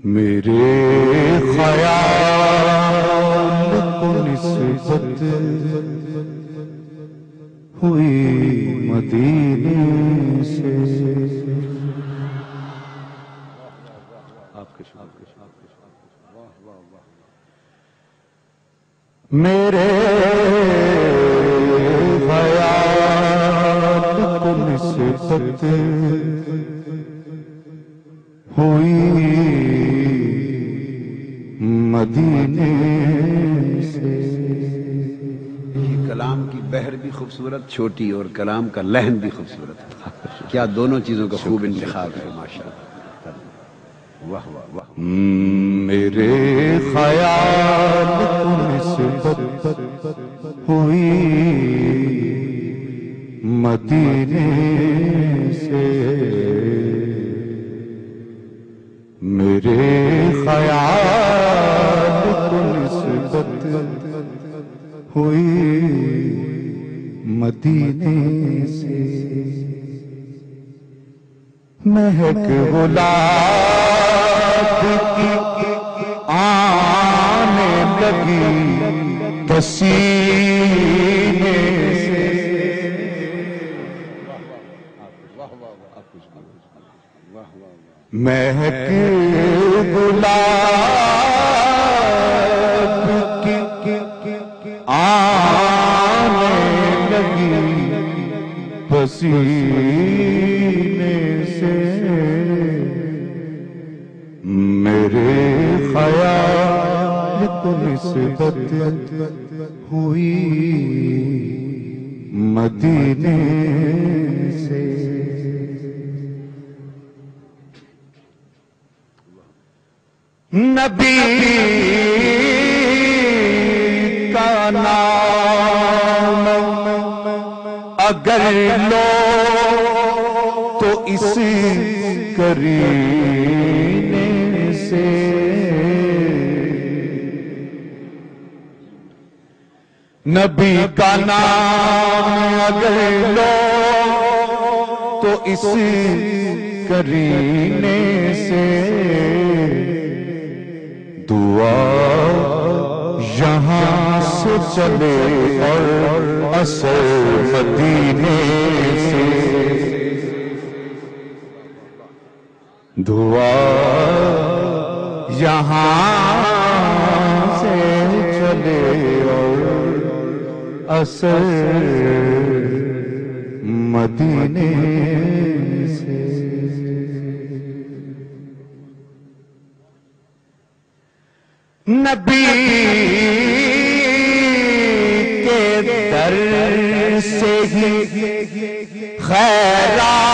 میرے خیال کو نسبت ہوئی مدینے سے. میرے خیال کو نسبت ہوئی مدینے سے. یہ کلام کی بحر بھی خوبصورت چھوٹی اور کلام کا لحن بھی خوبصورت ہے. کیا دونوں چیزوں کا خوب انتخاب ہے ماشاءاللہ. واہ واہ واہ. میرے خیال کو نسبت ہوئی مدینے سے. میرے خیال کو نسبت ہوئی مدینے سے. مہک گلاب کی آنے لگی پسینے سے. مہک گلاب کی آنے لگی پسینے سے. میرے خیال کو نسبت ہوئی مدینے سے. نبی کا نام اگر لو تو اس قرینے سے. نبی کا نام اگر لو تو اس قرینے سے. دعا یہاں سے چلے اور اثر مدینے سے. دعا یہاں سے چلے اور اثر مدینے سے. نبی کے در سے ہی خیرات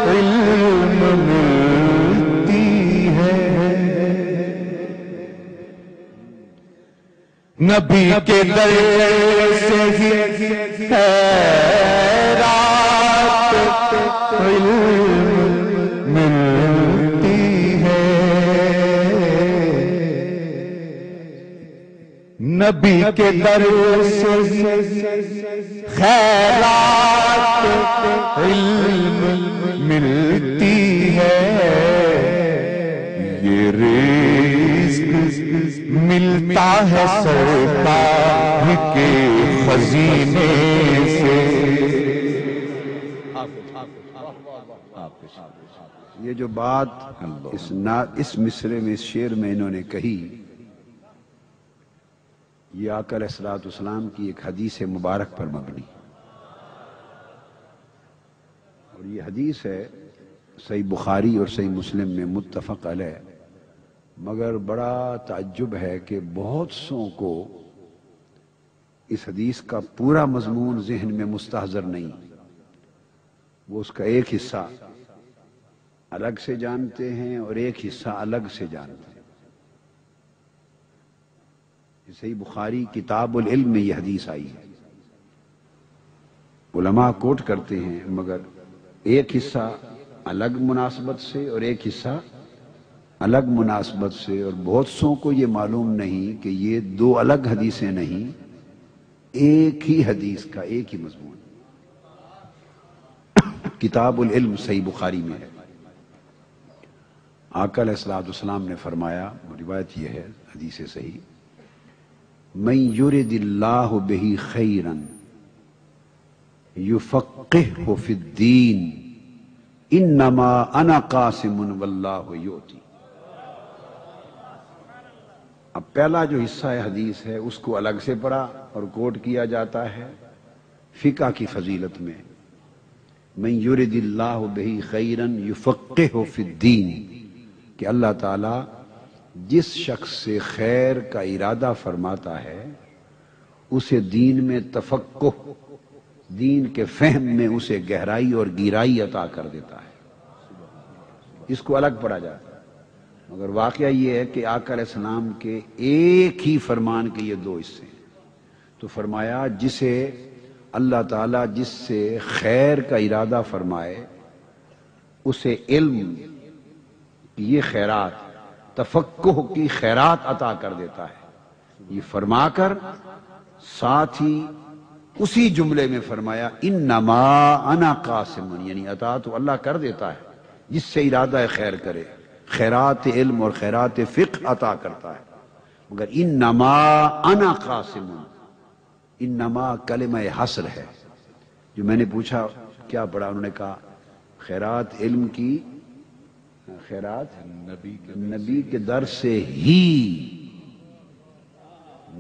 علم ملتی ہے. نبی کے در سے ہی خیرات علم ملتی ہے. نبی کے در سے خیرات علم ملتی ہے. یہ رزق ملتا ہے سرکار کے خزینے سے. یہ جو بات اس مصرے میں اس شعر میں انہوں نے کہی، یہ آقا علیہ السلام کی ایک حدیث مبارک پر مبنی. اور یہ حدیث ہے صحیح بخاری اور صحیح مسلم میں متفق علیہ. مگر بڑا تعجب ہے کہ بہت سوں کو اس حدیث کا پورا مضمون ذہن میں مستحضر نہیں. وہ اس کا ایک حصہ الگ سے جانتے ہیں اور ایک حصہ الگ سے جانتے ہیں. صحیح بخاری کتاب العلم میں یہ حدیث آئی ہے. علماء کوٹ کرتے ہیں مگر ایک حصہ الگ مناسبت سے اور ایک حصہ الگ مناسبت سے. اور بہت سوں کو یہ معلوم نہیں کہ یہ دو الگ حدیثیں نہیں، ایک ہی حدیث کا ایک ہی مضمون. کتاب العلم صحیح بخاری میں ہے۔ آقا علیہ السلام نے فرمایا، روایت یہ ہے حدیث صحیح، من یرد اللہ بہ خیرا یفقہہ فی الدین انما انا قاسم واللہ یؤتی۔ اب پہلا جو حصہ حدیث ہے اس کو الگ سے پڑھا اور کوٹ کیا جاتا ہے فقہ کی فضیلت میں، من یرد اللہ بہ خیرا یفقہہ فی الدین، کہ اللہ تعالیٰ جس شخص سے خیر کا ارادہ فرماتا ہے اسے دین میں تفقہ، دین کے فہم میں اسے گہرائی اور گہرائی عطا کر دیتا ہے۔ اس کو الگ پڑھا جاتا ہے، مگر واقعہ یہ ہے کہ آقا علیہ السلام کے ایک ہی فرمان کے یہ دو حصے ہیں۔ تو فرمایا جسے اللہ تعالیٰ جس سے خیر کا ارادہ فرمائے اسے علم یہ خیرات، تفقہ کی خیرات عطا کر دیتا ہے۔ یہ فرما کر ساتھ ہی اسی جملے میں فرمایا انما انا قاسم، یعنی عطا تو اللہ کر دیتا ہے جس سے ارادہ خیر کرے، خیرات علم اور خیرات فقہ عطا کرتا ہے، مگر انما انا قاسم، انما کلمہ حصر ہے۔ جو میں نے پوچھا کیا پڑھا، انہوں نے کہا خیرات علم کی، خیرات نبی کے در سے ہی،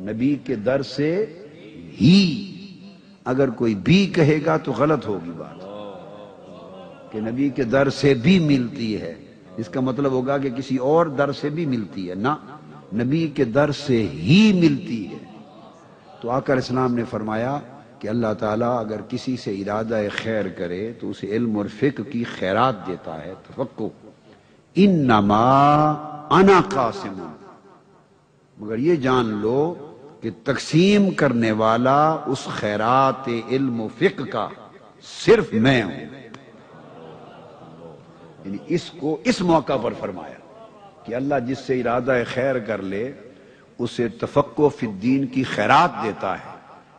نبی کے در سے ہی، اگر کوئی بھی کہے گا تو غلط ہوگی بات، کہ نبی کے در سے بھی ملتی ہے، اس کا مطلب ہوگا کہ کسی اور در سے بھی ملتی ہے، نہ، نبی کے در سے ہی ملتی ہے۔ تو آقا علیہ السلام نے فرمایا کہ اللہ تعالیٰ اگر کسی سے ارادہ خیر کرے تو اسے علم اور فقہ کی خیرات دیتا ہے، تفقہ۔ انما انا قاسم، مگر یہ جان لو کہ تقسیم کرنے والا اس خیرات علم و فقہ کا صرف میں ہوں۔ یعنی اس کو اس موقع پر فرمایا کہ اللہ جس سے ارادہ خیر کر لے اسے تفقہ فی الدین کی خیرات دیتا ہے۔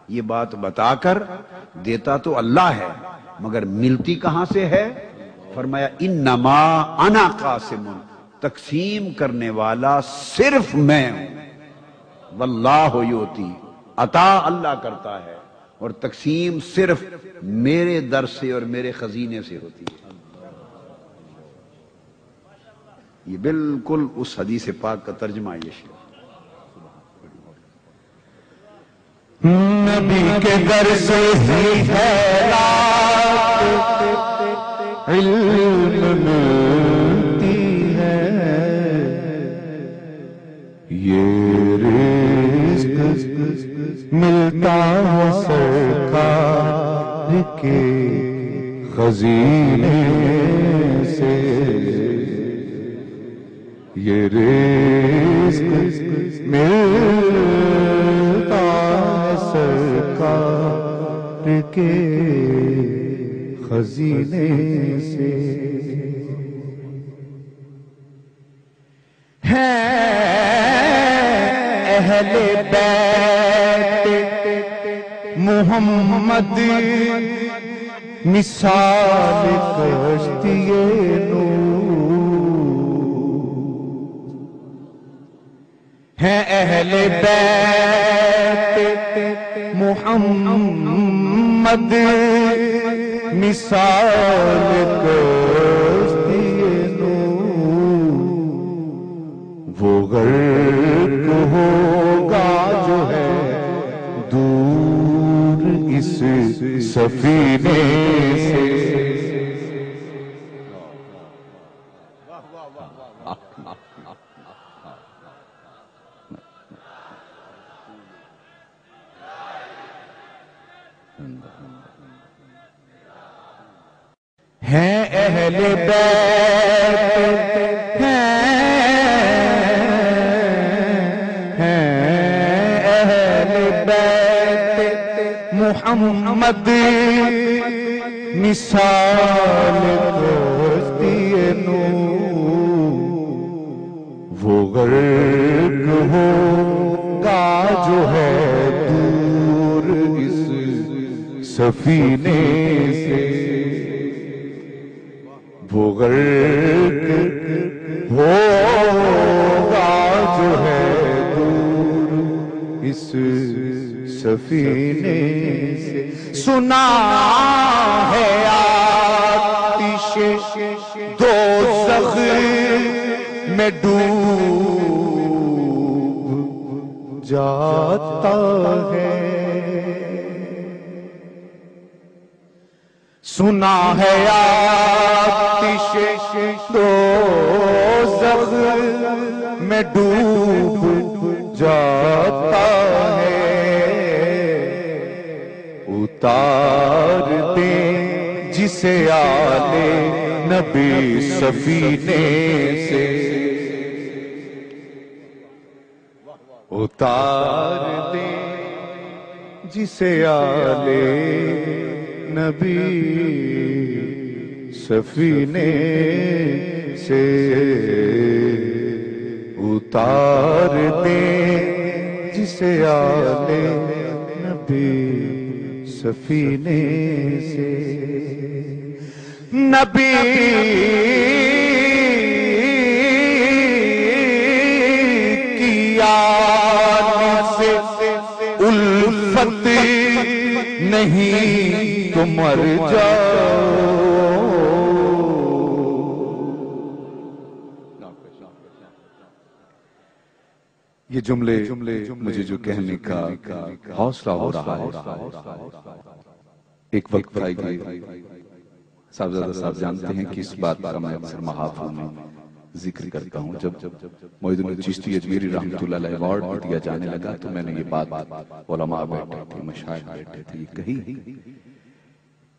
یہ بات بتا کر دیتا تو اللہ ہے، مگر ملتی کہاں سے ہے؟ فرمایا انما انا قاسم، تقسیم کرنے والا صرف میں ہوں، واللہ یؤتی، عطا اللہ کرتا ہے اور تقسیم صرف میرے در سے اور میرے خزینے سے ہوتی ہے۔ یہ بالکل اس حدیث پاک کا ترجمہ یہ ہے۔ نبی کے در سے ہی خیرات علم ملتی ہے، یہ رزق ملتا ہے سرکار کے خزینے سے، یہ رزق ملتا ہے سرکار کے خزینے سے۔ ہے اہل بیت محمد مثال کشتی نوح، ہے اہل بیت محمد مثال کشتی نوح، وہ غرق ہوگا جو ہے دور اس سفینے سے۔ ہیں اہل بیت، ہیں اہل بیت محمد مثال کشتی نوح، وہ غرق ہوگا جو ہے دور اس سفینے سے۔ وہ غرق ہوگا جو ہے دور اس سفینے سے. سنا ہے آتش دوزخ میں ڈوب جاتا ہے. سنا ہے آتش دوزخ میں ڈوب جاتا ہے. اتار دیں جسے آلے نبی سفینے سے. اتار دیں جسے آلے نبی سفینے سے. اتار دیں جسے آلے نبی سفینے سے. نبی کی آل سے الفت نہیں تو مر جاؤ. یہ جملے مجھے جو کہنے کا حوصلہ ہو رہا ہے. ایک وقت آئے گی صاحبزادہ صاحب جانتے ہیں کہ اس بات کا میں اکثر محافل میں ذکر کرتا ہوں. جب معید الدین چشتی اجمیری رحمۃ اللہ علیہ ایوارڈ بھی دیا جانے لگا تو میں نے یہ بات علماء بیٹھے تھے، مشائخ بیٹھے تھے، یہ کہی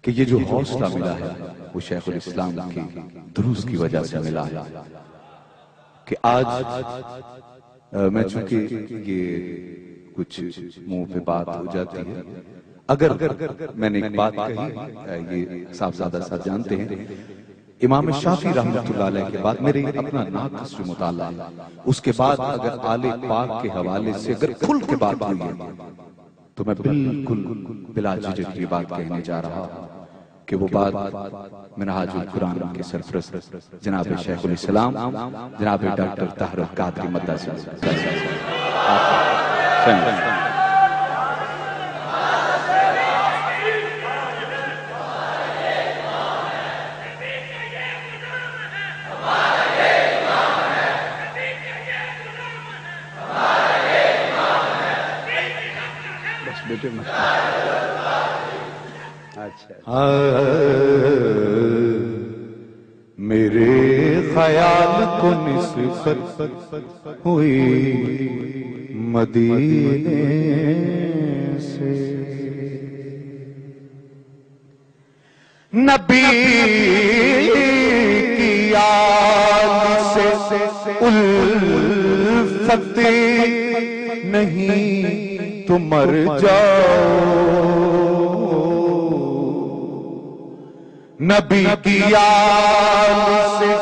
کہ یہ جو حوصلہ ملا ہے وہ شیخ الاسلام کی دروس کی وجہ سے ملا ہے. کہ آج میں چونکہ یہ کچھ منہ پہ بات ہو جاتی ہے، اگر میں نے ایک بات کہی، یہ صاحبزادہ صاحب جانتے ہیں، امام شافعی رحمۃ اللہ علیہ کے بعد میرے اپنا ناقص جو مطالعہ ہے، اس کے بعد اگر آل پاک کے حوالے سے اگر کھل کے بات ہوئی ہے تو میں بالکل بلا جھجک یہ بات کہنے جا رہا ہوں کہ وہ بات منہاج القرآن کے سرپرست جناب شیخ الاسلام جناب ڈاکٹر طاہر القادری مدہ سے میرے خیال کو نسبت ہوئی مدینے سے. نبی کی آل سے الفت نہیں تو مر جاؤ. نبی کی آل سے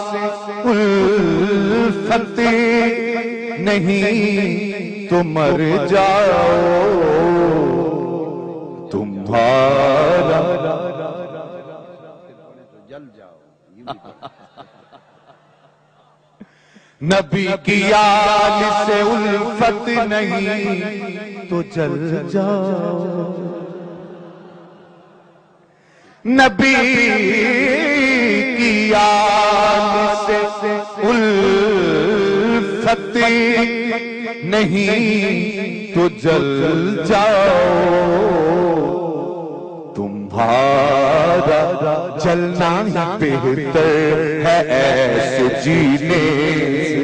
الفت نہیں تو مر جاؤ. تمہارا نبی کی آل سے الفت نہیں تو جل جاؤ. نبی کی آل سے الفت نہیں تو جل جاؤ. تمہارا جلنا ہی بہتر ہے ایسے جینے سے.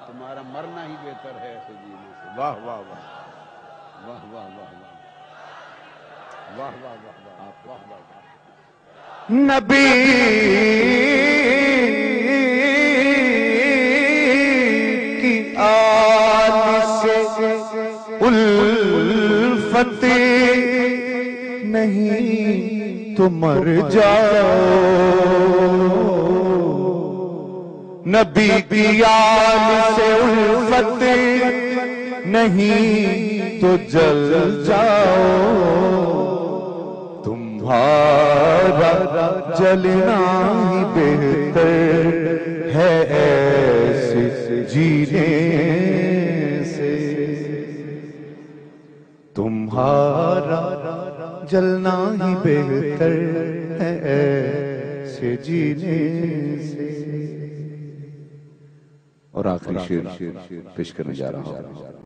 تمہارا مرنا ہی بہتر ہے ایسے جینے سے. واہ واہ واہ واہ واہ واہ واہ واہ واہ واہ. نبی کی آل سے الفت نہیں تو مر جاؤ. نبی کی آل سے الفت نہیں تو جل جاؤ. جلنا ہی بہتر ہے ایسے جینے سے، تمہارا جلنا ہی بہتر ہے ایسے جینے سے۔ اور آخری شعر پیش کرنے جا رہا ہوں۔